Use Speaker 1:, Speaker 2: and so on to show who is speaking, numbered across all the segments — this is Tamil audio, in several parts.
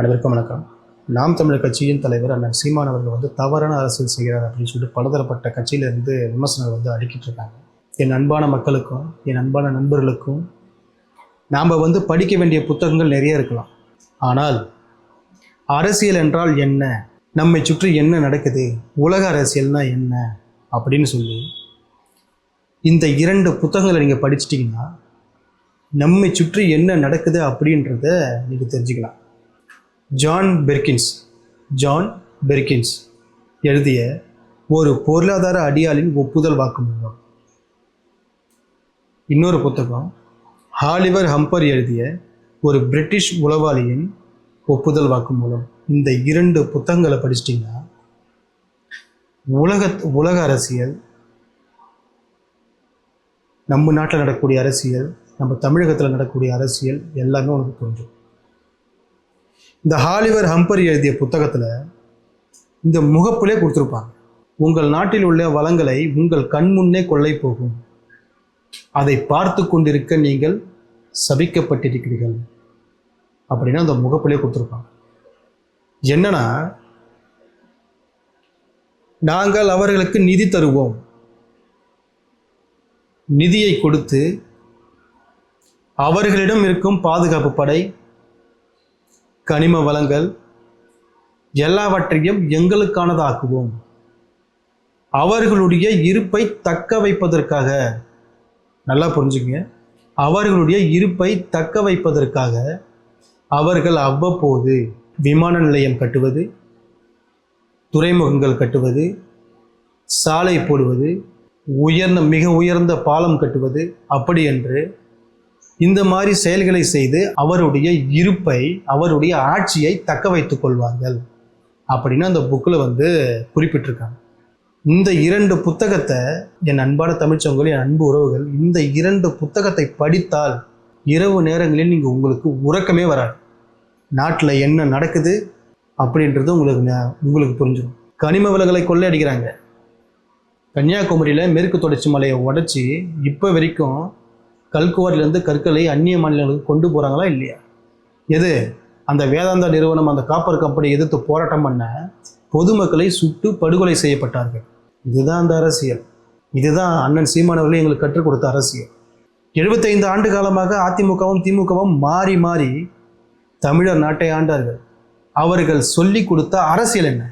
Speaker 1: அனைவருக்கும் வணக்கம். நாம் தமிழர் கட்சியின் தலைவர் அண்ணன் சீமான் அவர்கள் தவறான அரசியல் செய்கிறார் அப்படின்னு சொல்லிட்டு பலதரப்பட்ட கட்சியிலிருந்து விமர்சனங்கள் அடிக்கிட்டு இருக்காங்க. என் அன்பான மக்களுக்கும் என் அன்பான நண்பர்களுக்கும் நாம் படிக்க வேண்டிய புத்தகங்கள் நிறைய இருக்கலாம். ஆனால் அரசியல் என்றால் என்ன, நம்மை சுற்றி என்ன நடக்குது, உலக அரசியல்னா என்ன அப்படின்னு சொல்லி இந்த 2 புத்தகங்களை நீங்கள் படிச்சிட்டிங்கன்னா நம்மை சுற்றி என்ன நடக்குது அப்படின்றத நீங்கள் தெரிஞ்சுக்கலாம். ஜான் பெர்கின்ஸ் எழுதிய ஒரு பொருளாதார அடியாளின் ஒப்புதல் வாக்குமூலம். இன்னொரு புத்தகம் ஆலிவர் ஹம்பர் எழுதிய ஒரு பிரிட்டிஷ் உளவாளியின் ஒப்புதல் வாக்குமூலம். இந்த 2 புத்தகங்களை படிச்சிட்டிங்கன்னா உலக அரசியல், நம்ம நாட்டில் நடக்கக்கூடிய அரசியல், நம்ம தமிழகத்தில் நடக்கக்கூடிய அரசியல் எல்லாமே உனக்கு புரிஞ்சும். இந்த ஆலிவர் ஹம்பர் எழுதிய புத்தகத்தில் இந்த முகப்பிலே கொடுத்துருப்பாங்க, உங்கள் நாட்டில் உள்ள வளங்களை உங்கள் கண் முன்னே கொள்ளை போகும், அதை பார்த்து கொண்டிருக்க நீங்கள் சபிக்கப்பட்டிருக்கிறீர்கள் அப்படின்னா அந்த முகப்பிலே கொடுத்துருப்பாங்க. என்னன்னா, நாங்கள் அவர்களுக்கு நிதி தருவோம், நிதியை கொடுத்து அவர்களிடம் இருக்கும் பாதுகாப்பு படை, கனிம வளங்கள் எல்லாவற்றையும் எங்களுக்கானதாக்குவோம். அவர்களுடைய இருப்பை தக்க வைப்பதற்காக, நல்லா புரிஞ்சுங்க, அவர்களுடைய இருப்பை தக்க வைப்பதற்காக அவர்கள் அவ்வப்போது விமான நிலையம் கட்டுவது, துறைமுகங்கள் கட்டுவது, சாலை போடுவது, மிக உயர்ந்த பாலம் கட்டுவது, அப்படி என்று இந்த மாதிரி செயல்களை செய்து அவருடைய இருப்பை, அவருடைய ஆட்சியை தக்க வைத்துக் கொள்வார்கள் அப்படின்னு அந்த புக்கில் குறிப்பிட்டிருக்காங்க. இந்த 2 புத்தகத்தை என் அன்பான தமிழ்ச்சங்கங்கள், என் அன்பு உறவுகள், இந்த 2 புத்தகத்தை படித்தால் இரவு நேரங்களில் உங்களுக்கு உறக்கமே வராது. நாட்டில் என்ன நடக்குது அப்படின்றது உங்களுக்கு புரிஞ்சிடும். கனிம வளங்களை கொள்ளையடிக்கிறாங்க. கன்னியாகுமரியில் மேற்கு தொடர்ச்சி மலையை உடைச்சி இப்போ வரைக்கும் கல்குவாரிலேருந்து கற்களை அந்நிய மாநிலங்களுக்கு கொண்டு போகிறாங்களா இல்லையா? அந்த வேதாந்தா நிறுவனம், அந்த காப்பர் கம்பெனி எதிர்த்து போராட்டம் பண்ண பொதுமக்களை சுட்டு படுகொலை செய்யப்பட்டார்கள். இதுதான் அந்த அரசியல். இதுதான் அண்ணன் சீமான் அவர்கள் எங்களுக்கு கற்றுக் கொடுத்த அரசியல். 75 ஆண்டு காலமாக அதிமுகவும் திமுகவும் மாறி மாறி தமிழர் நாட்டை ஆண்டார்கள். அவர்கள் சொல்லி கொடுத்த அரசியல் என்ன?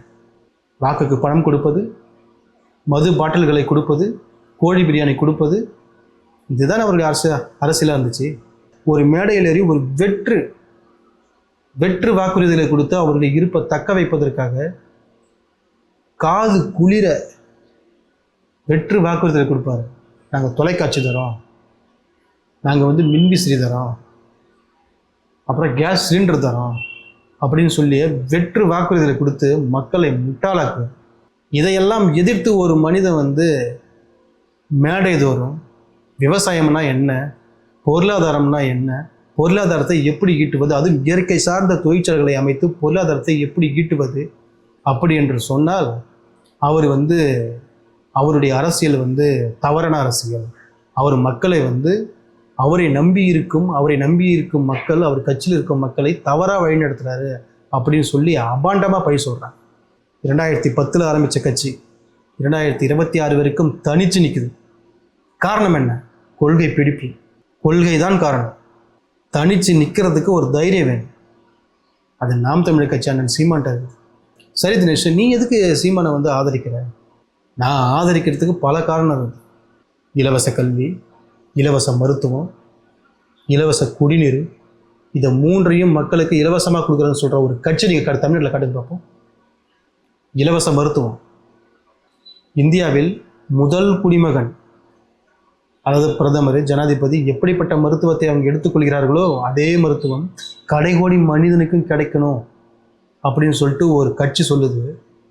Speaker 1: வாக்குக்கு பணம் கொடுப்பது, மது பாட்டில்களை கொடுப்பது, கோழி பிரியாணி கொடுப்பது, இதுதான் அவருடைய அரசியலாக இருந்துச்சு. ஒரு மேடையில் ஏறி ஒரு வெற்று வாக்குறுதிகளை கொடுத்து அவருடைய இருப்பை தக்க வைப்பதற்காக காது குளிர வெற்று வாக்குறுதிகளை கொடுப்பாரு. நாங்கள் தொலைக்காட்சி தரோம், நாங்கள் மின்விசிறி தரோம், அப்புறம் கேஸ் சிலிண்டர் தரோம் அப்படின்னு சொல்லி வெற்று வாக்குறுதிகளை கொடுத்து மக்களை முட்டாளாக்கு. இதையெல்லாம் எதிர்த்து ஒரு மனிதன் மேடை தோறும் விவசாயம்னா என்ன, பொருளாதாரம்னா என்ன, பொருளாதாரத்தை எப்படி ஈட்டுவது, அதுவும் இயற்கை சார்ந்த தொழிற்சாலைகளை அமைத்து பொருளாதாரத்தை எப்படி ஈட்டுவது அப்படி என்று சொன்னால் அவர் அவருடைய அரசியல் தவறான அரசியல். அவர் மக்களை அவரை நம்பி இருக்கும் மக்கள், அவர் கட்சியில் இருக்கும் மக்களை தவறாக வழிநடத்துகிறாரு அப்படின்னு சொல்லி அபாண்டமாக பழி சொல்கிறாங்க. 2010 ஆரம்பித்த கட்சி 2026 வரைக்கும் தனிச்சு நிற்குது. காரணம் என்ன? கொள்கை பிடிப்பு. கொள்கை தான் காரணம். தனிச்சு நிற்கிறதுக்கு ஒரு தைரியம் வேணும். அது நாம் தமிழர் கட்சி அண்ணன் சீமான்ட்ட இருக்குது. சரி தினேஷ், நீ எதுக்கு சீமானை ஆதரிக்கிற? நான் ஆதரிக்கிறதுக்கு பல காரணம் இருக்குது. இலவச கல்வி, இலவச மருத்துவம், இலவச குடிநீர், இதை 3ஐயும் மக்களுக்கு இலவசமாக கொடுக்குறேன்னு சொல்கிற ஒரு கட்சி நீங்கள் தமிழ்நாட்டில் காட்டுங்க பார்ப்போம். இலவச மருத்துவம். இந்தியாவில் முதல் குடிமகன், அதாவது பிரதமர், ஜனாதிபதி எப்படிப்பட்ட மருத்துவத்தை அவங்க எடுத்துக்கொள்கிறார்களோ அதே மருத்துவம் கடைகோடி மனிதனுக்கும் கிடைக்கணும் அப்படின்னு சொல்லிட்டு ஒரு கட்சி சொல்லுது.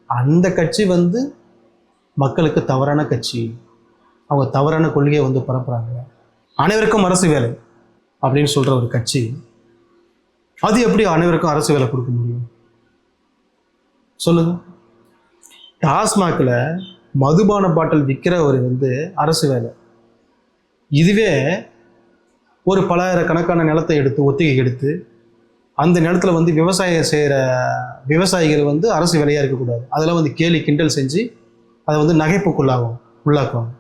Speaker 1: அந்த கட்சி மக்களுக்கு தவறான கட்சி. அவங்க தவறான கொள்கையை பரப்புகிறாங்க. அனைவருக்கும் அரசு வேலை அப்படின்னு சொல்கிற ஒரு கட்சி, அது எப்படி அனைவருக்கும் அரசு வேலை கொடுக்க முடியும் சொல்லுங்க? டாஸ்மாகில் மதுபான பாட்டில் விற்கிற ஒரு அரசு வேலை. இதுவே ஒரு பலாயிரக்கணக்கான நிலத்தை எடுத்து ஒத்திகை எடுத்து அந்த நேரத்தில் வந்து விவசாயம் செய்கிற விவசாயிகள் வந்து அரசு வேலையாக இருக்கக்கூடாது. அதெல்லாம் வந்து கேலி கிண்டல் செஞ்சு அதை வந்து நகைப்புக்குள்ளாகும் உள்ளாக்குவாங்க.